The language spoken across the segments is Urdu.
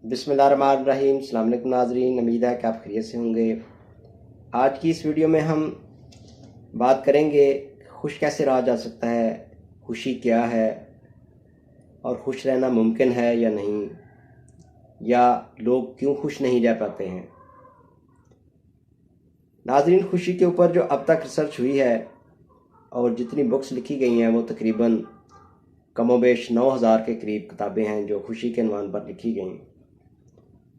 بسم اللہ الرحمن الرحیم۔ السلام علیکم ناظرین، امید ہے کہ آپ خیریت سے ہوں گے۔ آج کی اس ویڈیو میں ہم بات کریں گے خوش کیسے رہا جا سکتا ہے، خوشی کیا ہے اور خوش رہنا ممکن ہے یا نہیں، یا لوگ کیوں خوش نہیں رہ پاتے ہیں۔ ناظرین، خوشی کے اوپر جو اب تک ریسرچ ہوئی ہے اور جتنی بکس لکھی گئی ہیں وہ تقریباً کم و بیش 9,000 کے قریب کتابیں ہیں جو خوشی کے عنوان پر لکھی گئیں،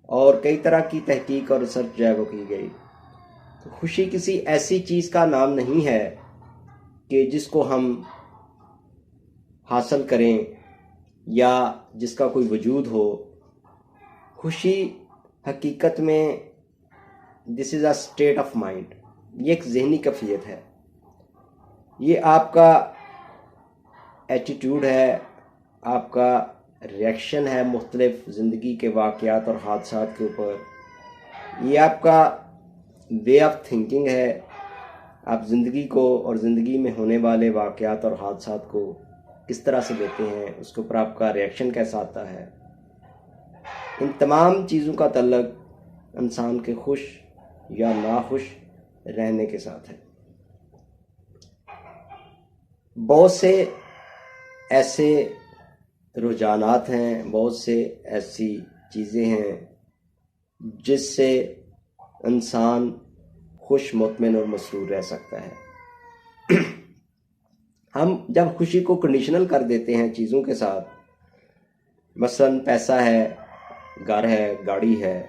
اور کئی طرح کی تحقیق اور ریسرچ جو ہے وہ کی گئی۔ تو خوشی کسی ایسی چیز کا نام نہیں ہے کہ جس کو ہم حاصل کریں یا جس کا کوئی وجود ہو۔ خوشی حقیقت میں دس از اے اسٹیٹ آف مائنڈ، یہ ایک ذہنی کیفیت ہے، یہ آپ کا ایٹیٹیوڈ ہے، آپ کا ریئیکشن ہے مختلف زندگی کے واقعات اور حادثات کے اوپر، یہ آپ کا وے آف تھنکنگ ہے، آپ زندگی کو اور زندگی میں ہونے والے واقعات اور حادثات کو کس طرح سے لیتے ہیں، اس کے اوپر آپ کا ریئیکشن کیسا آتا ہے۔ ان تمام چیزوں کا تعلق انسان کے خوش یا ناخوش رہنے کے ساتھ ہے۔ بہت سے ایسے رجحانات ہیں، بہت سے ایسی چیزیں ہیں جس سے انسان خوش، مطمئن اور مسرور رہ سکتا ہے۔ ہم جب خوشی کو کنڈیشنل کر دیتے ہیں چیزوں کے ساتھ، مثلا پیسہ ہے، گھر ہے، گاڑی ہے،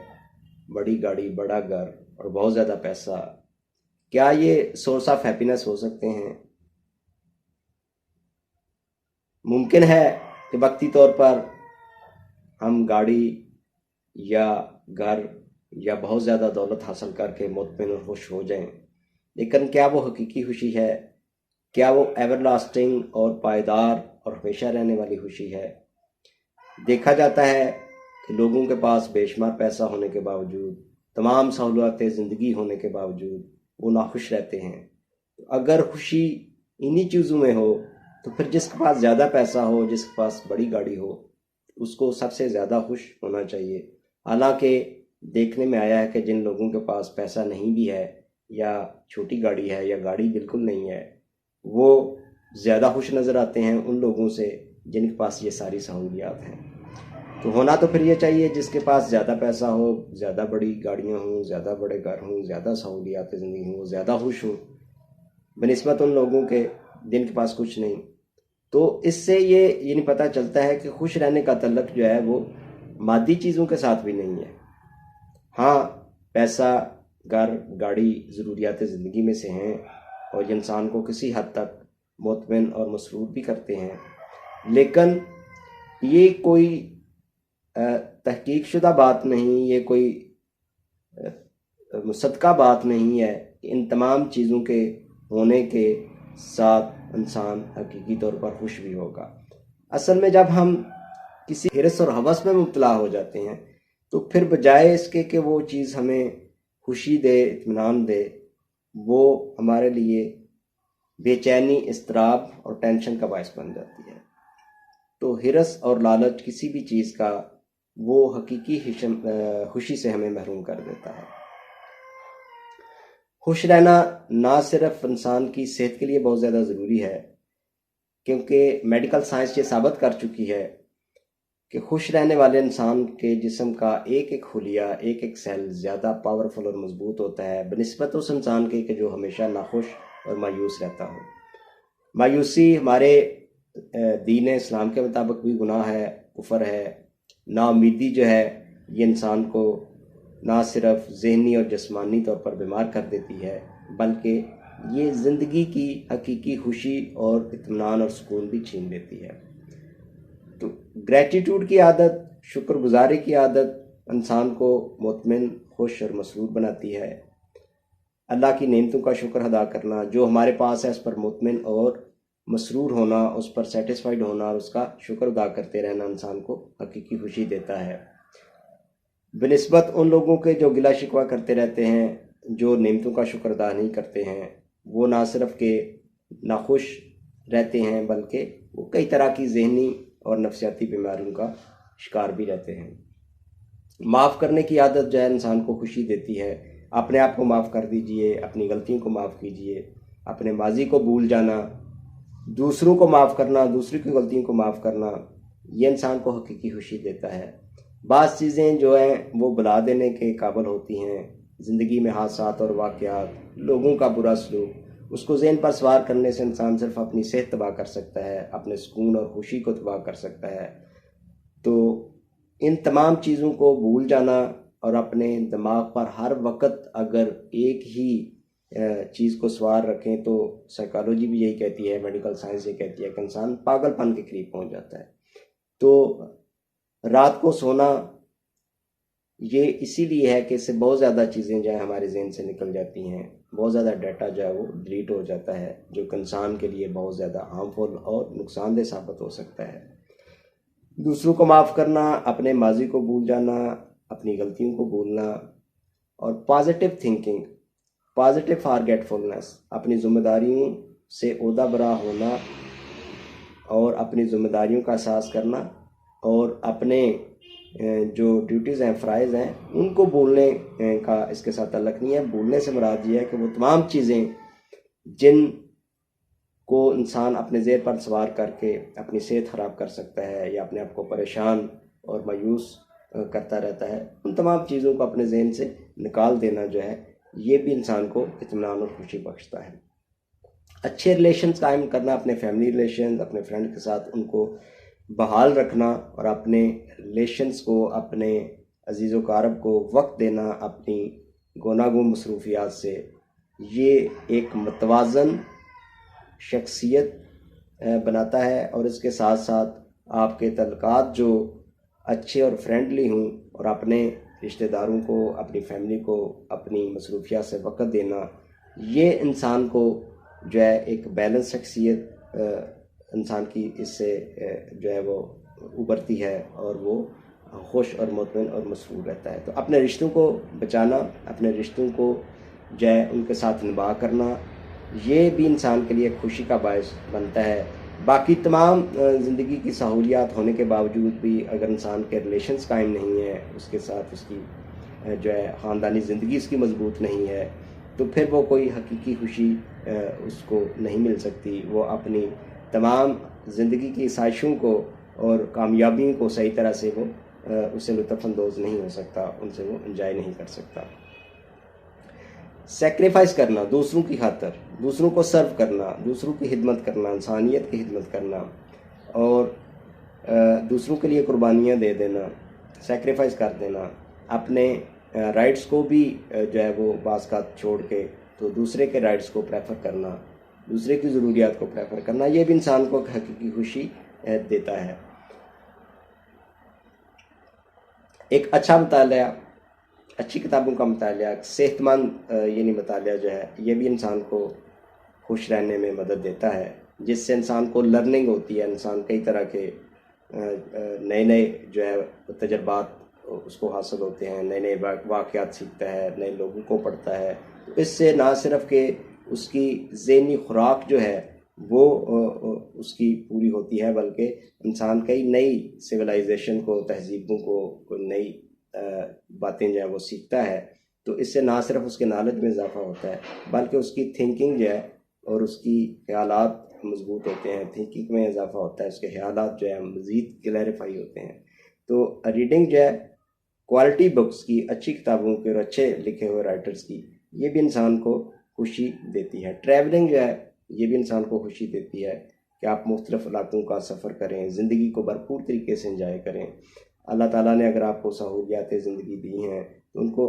بڑی گاڑی، بڑا گھر اور بہت زیادہ پیسہ، کیا یہ سورس آف ہیپینس ہو سکتے ہیں؟ ممکن ہے کہ وقتی طور پر ہم گاڑی یا گھر یا بہت زیادہ دولت حاصل کر کے مطمئن اور خوش ہو جائیں، لیکن کیا وہ حقیقی خوشی ہے؟ کیا وہ ایور لاسٹنگ اور پائیدار اور ہمیشہ رہنے والی خوشی ہے؟ دیکھا جاتا ہے کہ لوگوں کے پاس بے شمار پیسہ ہونے کے باوجود، تمام سہولت زندگی ہونے کے باوجود وہ ناخوش رہتے ہیں۔ اگر خوشی انہی چیزوں میں ہو تو پھر جس کے پاس زیادہ پیسہ ہو، جس کے پاس بڑی گاڑی ہو، اس کو سب سے زیادہ خوش ہونا چاہیے۔ حالانکہ دیکھنے میں آیا ہے کہ جن لوگوں کے پاس پیسہ نہیں بھی ہے، یا چھوٹی گاڑی ہے یا گاڑی بالکل نہیں ہے، وہ زیادہ خوش نظر آتے ہیں ان لوگوں سے جن کے پاس یہ ساری سہولیات ہیں۔ تو ہونا تو پھر یہ چاہیے جس کے پاس زیادہ پیسہ ہو، زیادہ بڑی گاڑیاں ہوں، زیادہ بڑے گھر ہوں، زیادہ سہولیات زندگی ہوں، وہ زیادہ خوش ہوں بنسبت ان لوگوں کے جن کے پاس کچھ نہیں۔ تو اس سے یہ نہیں پتہ چلتا ہے کہ خوش رہنے کا تعلق جو ہے وہ مادی چیزوں کے ساتھ بھی نہیں ہے۔ ہاں، پیسہ، گھر، گاڑی ضروریات زندگی میں سے ہیں اور یہ انسان کو کسی حد تک مطمئن اور مسرور بھی کرتے ہیں، لیکن یہ کوئی تحقیق شدہ بات نہیں، یہ کوئی مصدقہ بات نہیں ہے کہ ان تمام چیزوں کے ہونے کے ساتھ انسان حقیقی طور پر خوش بھی ہوگا۔ اصل میں جب ہم کسی حرص اور ہوس میں مبتلا ہو جاتے ہیں تو پھر بجائے اس کے کہ وہ چیز ہمیں خوشی دے، اطمینان دے، وہ ہمارے لیے بے چینی، اضطراب اور ٹینشن کا باعث بن جاتی ہے۔ تو حرص اور لالچ کسی بھی چیز کا وہ حقیقی خوشی سے ہمیں محروم کر دیتا ہے۔ خوش رہنا نہ صرف انسان کی صحت کے لیے بہت زیادہ ضروری ہے، کیونکہ میڈیکل سائنس یہ ثابت کر چکی ہے کہ خوش رہنے والے انسان کے جسم کا ایک ایک خلیہ، ایک ایک سیل زیادہ پاورفل اور مضبوط ہوتا ہے بنسبت اس انسان کے کہ جو ہمیشہ ناخوش اور مایوس رہتا ہو۔ مایوسی ہمارے دین اسلام کے مطابق بھی گناہ ہے، کفر ہے۔ نا امیدی جو ہے یہ انسان کو نہ صرف ذہنی اور جسمانی طور پر بیمار کر دیتی ہے، بلکہ یہ زندگی کی حقیقی خوشی اور اطمینان اور سکون بھی چھین لیتی ہے۔ تو گریٹیٹیوڈ کی عادت، شکر گزاری کی عادت انسان کو مطمئن، خوش اور مسرور بناتی ہے۔ اللہ کی نعمتوں کا شکر ادا کرنا، جو ہمارے پاس ہے اس پر مطمئن اور مسرور ہونا، اس پر سیٹسفائیڈ ہونا اور اس کا شکر ادا کرتے رہنا انسان کو حقیقی خوشی دیتا ہے، بنسبت ان لوگوں کے جو گلہ شکوہ کرتے رہتے ہیں، جو نعمتوں کا شکر ادا نہیں کرتے ہیں۔ وہ نہ صرف کہ ناخوش رہتے ہیں بلکہ وہ کئی طرح کی ذہنی اور نفسیاتی بیماریوں کا شکار بھی رہتے ہیں۔ معاف کرنے کی عادت جو ہے انسان کو خوشی دیتی ہے. اپنے آپ کو معاف کر دیجئے, اپنی غلطیوں کو معاف کیجئے. اپنے ماضی کو بھول جانا, دوسروں کو معاف کرنا, دوسروں کی غلطیوں کو معاف کرنا, یہ انسان کو حقیقی خوشی دیتا ہے. بعض چیزیں جو ہیں وہ بلا دینے کے قابل ہوتی ہیں. زندگی میں حادثات اور واقعات, لوگوں کا برا سلوک, اس کو ذہن پر سوار کرنے سے انسان صرف اپنی صحت تباہ کر سکتا ہے, اپنے سکون اور خوشی کو تباہ کر سکتا ہے. تو ان تمام چیزوں کو بھول جانا اور اپنے دماغ پر ہر وقت اگر ایک ہی چیز کو سوار رکھیں تو سائیکالوجی بھی یہی کہتی ہے, میڈیکل سائنس یہ کہتی ہے کہ انسان پاگل پن کے قریب پہنچ جاتا ہے. تو رات کو سونا یہ اسی لیے ہے کہ اس سے بہت زیادہ چیزیں جو ہیں ہمارے ذہن سے نکل جاتی ہیں, بہت زیادہ ڈیٹا جو ہے وہ ڈیلیٹ ہو جاتا ہے, جو کہ انسان کے لیے بہت زیادہ ہارمفل اور نقصان دہ ثابت ہو سکتا ہے. دوسروں کو معاف کرنا, اپنے ماضی کو بھول جانا, اپنی غلطیوں کو بھولنا, اور پازیٹیو تھنکنگ, پازیٹیو فارگیٹفولنس, اپنی ذمہ داریوں سے عہدہ برا ہونا اور اپنی ذمہ داریوں کا احساس کرنا, اور اپنے جو ڈیوٹیز ہیں, فرائض ہیں, ان کو بھولنے کا اس کے ساتھ تعلق نہیں ہے. بھولنے سے مراد یہ ہے کہ وہ تمام چیزیں جن کو انسان اپنے ذہن پر سوار کر کے اپنی صحت خراب کر سکتا ہے یا اپنے آپ کو پریشان اور مایوس کرتا رہتا ہے, ان تمام چیزوں کو اپنے ذہن سے نکال دینا جو ہے یہ بھی انسان کو اطمینان اور خوشی بخشتا ہے. اچھے ریلیشنز قائم کرنا, اپنے فیملی ریلیشنز, اپنے فرینڈ کے ساتھ ان کو بحال رکھنا, اور اپنے ریلیشنز کو, اپنے عزیز و اقارب کو وقت دینا اپنی گوناگوں مصروفیات سے, یہ ایک متوازن شخصیت بناتا ہے. اور اس کے ساتھ ساتھ آپ کے تعلقات جو اچھے اور فرینڈلی ہوں, اور اپنے رشتہ داروں کو, اپنی فیملی کو اپنی مصروفیات سے وقت دینا, یہ انسان کو جو ہے ایک بیلنس شخصیت انسان کی اس سے جو ہے وہ ابھرتی ہے, اور وہ خوش اور مطمئن اور مسرور رہتا ہے. تو اپنے رشتوں کو بچانا, اپنے رشتوں کو جو ہے ان کے ساتھ نبھا کرنا, یہ بھی انسان کے لیے خوشی کا باعث بنتا ہے. باقی تمام زندگی کی سہولیات ہونے کے باوجود بھی اگر انسان کے ریلیشنز قائم نہیں ہیں, اس کے ساتھ اس کی جو ہے خاندانی زندگی اس کی مضبوط نہیں ہے, تو پھر وہ کوئی حقیقی خوشی اس کو نہیں مل سکتی. وہ اپنی تمام زندگی کی خواہشوں کو اور کامیابیوں کو صحیح طرح سے وہ اسے لطف اندوز نہیں ہو سکتا, ان سے وہ انجوائے نہیں کر سکتا. سیکریفائز کرنا دوسروں کی خاطر, دوسروں کو سرو کرنا, دوسروں کی خدمت کرنا, انسانیت کی خدمت کرنا, اور دوسروں کے لیے قربانیاں دے دینا, سیکریفائز کر دینا, اپنے رائٹس کو بھی جو ہے وہ بعض کا چھوڑ کے تو دوسرے کے رائٹس کو پریفر کرنا, دوسرے کی ضروریات کو پریفر کرنا, یہ بھی انسان کو حقیقی خوشی دیتا ہے. ایک اچھا مطالعہ, اچھی کتابوں کا مطالعہ, صحت مند یعنی مطالعہ جو ہے یہ بھی انسان کو خوش رہنے میں مدد دیتا ہے, جس سے انسان کو لرننگ ہوتی ہے, انسان کئی طرح کے نئے نئے جو ہے تجربات اس کو حاصل ہوتے ہیں, نئے نئے واقعات سیکھتا ہے, نئے لوگوں کو پڑھتا ہے. تو اس سے نہ صرف کہ اس کی ذہنی خوراک جو ہے وہ اس کی پوری ہوتی ہے, بلکہ انسان کئی نئی سویلائزیشن کو, تہذیبوں کو نئی باتیں جو ہے وہ سیکھتا ہے. تو اس سے نہ صرف اس کے نالج میں اضافہ ہوتا ہے بلکہ اس کی تھنکنگ جو ہے اور اس کی خیالات مضبوط ہوتے ہیں, تھنکنگ میں اضافہ ہوتا ہے, اس کے خیالات جو ہے مزید کلیریفائی ہوتے ہیں. تو ریڈنگ جو ہے کوالٹی بکس کی, اچھی کتابوں کے اور اچھے لکھے ہوئے رائٹرز کی, یہ بھی انسان کو خوشی دیتی ہے. ٹریولنگ جو ہے یہ بھی انسان کو خوشی دیتی ہے کہ آپ مختلف علاقوں کا سفر کریں, زندگی کو بھرپور طریقے سے انجوائے کریں. اللہ تعالیٰ نے اگر آپ کو سہولیات زندگی دی ہیں تو ان کو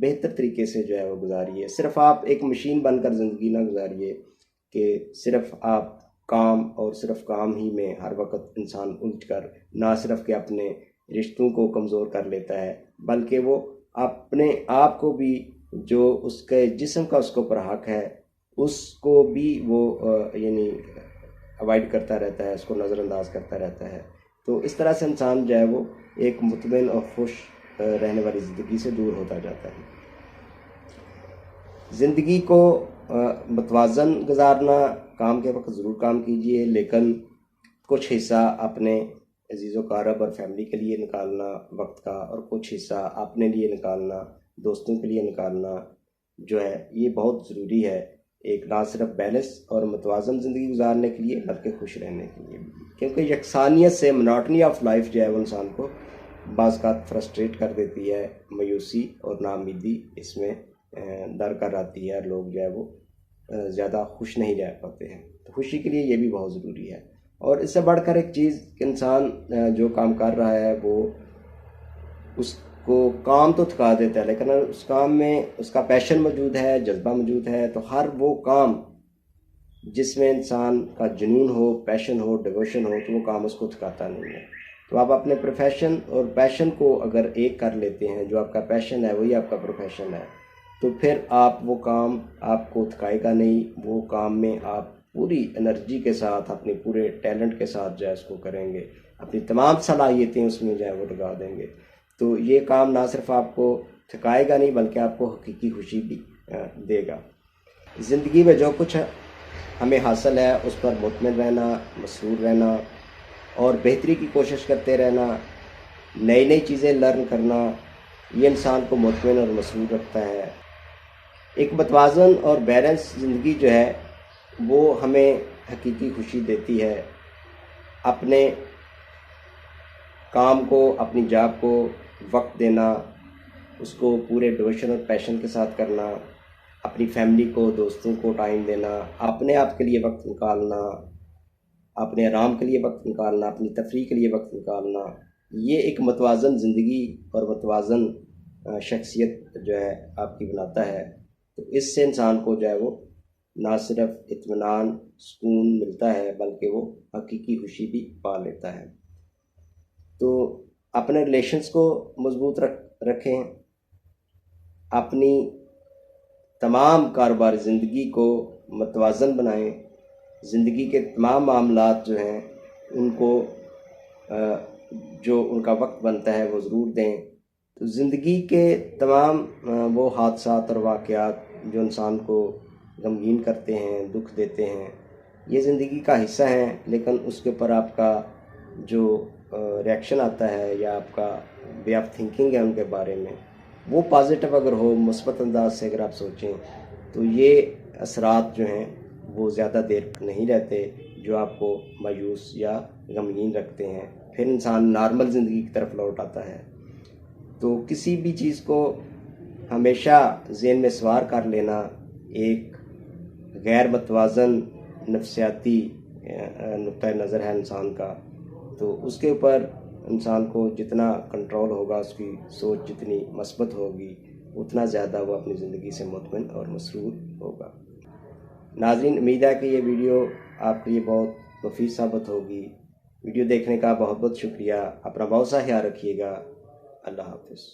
بہتر طریقے سے جو ہے وہ گزاریے. صرف آپ ایک مشین بن کر زندگی نہ گزاریے کہ صرف آپ کام اور صرف کام ہی میں ہر وقت انسان الجھ کر نہ صرف کہ اپنے رشتوں کو کمزور کر لیتا ہے بلکہ وہ اپنے آپ کو بھی, جو اس کے جسم کا اس کو پر حق ہے, اس کو بھی وہ یعنی اوائڈ کرتا رہتا ہے, اس کو نظر انداز کرتا رہتا ہے. تو اس طرح سے انسان جو ہے وہ ایک مطمئن اور خوش رہنے والی زندگی سے دور ہوتا جاتا ہے. زندگی کو متوازن گزارنا, کام کے وقت ضرور کام کیجئے, لیکن کچھ حصہ اپنے عزیز و اقارب اور فیملی کے لیے نکالنا وقت کا، اور کچھ حصہ اپنے لیے نکالنا، دوستوں کے لیے نکالنا جو ہے یہ بہت ضروری ہے، ایک نہ صرف بیلنس اور متوازن زندگی گزارنے کے لیے بلکہ خوش رہنے کے لیے بھی، کیونکہ یکسانیت سے مناٹنی آف لائف جو ہے وہ انسان کو بعض اوقات فرسٹریٹ کر دیتی ہے، مایوسی اور ناامیدی اس میں درکار آتی ہے، لوگ جو ہے وہ زیادہ خوش نہیں رہ پاتے ہیں، تو خوشی کے لیے یہ بھی بہت ضروری ہے۔ اور اس سے بڑھ کر ایک چیز کہ انسان جو کام کر رہا ہے وہ اس کو کام تو تھکا دیتا ہے، لیکن اس کام میں اس کا پیشن موجود ہے، جذبہ موجود ہے، تو ہر وہ کام جس میں انسان کا جنون ہو، پیشن ہو، ڈیووشن ہو، تو وہ کام اس کو تھکاتا نہیں ہے۔ تو آپ اپنے پروفیشن اور پیشن کو اگر ایک کر لیتے ہیں، جو آپ کا پیشن ہے وہی آپ کا پروفیشن ہے، تو پھر آپ وہ کام آپ کو تھکائے گا نہیں، وہ کام میں آپ پوری انرجی کے ساتھ، اپنے پورے ٹیلنٹ کے ساتھ جو ہے اس کو کریں گے، اپنی تمام صلاحیتیں اس میں جو ہے وہ لگا دیں گے، تو یہ کام نہ صرف آپ کو تھکائے گا نہیں بلکہ آپ کو حقیقی خوشی بھی دے گا۔ زندگی میں جو کچھ ہمیں حاصل ہے اس پر مطمئن رہنا، مسرور رہنا اور بہتری کی کوشش کرتے رہنا، نئی نئی چیزیں لرن کرنا، یہ انسان کو مطمئن اور مسرور رکھتا ہے۔ ایک متوازن اور بیلنس زندگی جو ہے وہ ہمیں حقیقی خوشی دیتی ہے۔ اپنے کام کو، اپنی جاب کو وقت دینا، اس کو پورے ڈیووشن اور پیشن کے ساتھ کرنا، اپنی فیملی کو، دوستوں کو ٹائم دینا، اپنے آپ کے لیے وقت نکالنا، اپنے آرام کے لیے وقت نکالنا، اپنی تفریح کے لیے وقت نکالنا، یہ ایک متوازن زندگی اور متوازن شخصیت جو ہے آپ کی بناتا ہے۔ تو اس سے انسان کو جو ہے وہ نہ صرف اطمینان، سکون ملتا ہے بلکہ وہ حقیقی خوشی بھی پا لیتا ہے۔ تو اپنے ریلیشنز کو مضبوط رکھیں، اپنی تمام کاروبار زندگی کو متوازن بنائیں، زندگی کے تمام معاملات جو ہیں ان کو جو ان کا وقت بنتا ہے وہ ضرور دیں۔ تو زندگی کے تمام وہ حادثات اور واقعات جو انسان کو غمگین کرتے ہیں، دکھ دیتے ہیں، یہ زندگی کا حصہ ہیں، لیکن اس کے اوپر آپ کا جو ریئیکشن آتا ہے یا آپ کا وے آف تھنکنگ ہے ان کے بارے میں، وہ پازیٹیو اگر ہو، مثبت انداز سے اگر آپ سوچیں، تو یہ اثرات جو ہیں وہ زیادہ دیر نہیں رہتے جو آپ کو مایوس یا غمگین رکھتے ہیں، پھر انسان نارمل زندگی کی طرف لوٹ آتا ہے۔ تو کسی بھی چیز کو ہمیشہ ذہن میں سوار کر لینا ایک غیر متوازن نفسیاتی نقطہ نظر ہے انسان کا، تو اس کے اوپر انسان کو جتنا کنٹرول ہوگا، اس کی سوچ جتنی مثبت ہوگی، اتنا زیادہ وہ اپنی زندگی سے مطمئن اور مسرور ہوگا۔ ناظرین، امید ہے کہ یہ ویڈیو آپ کے لیے بہت مفید ثابت ہوگی۔ ویڈیو دیکھنے کا بہت بہت شکریہ، اپنا بہت سا خیال رکھیے گا، اللہ حافظ۔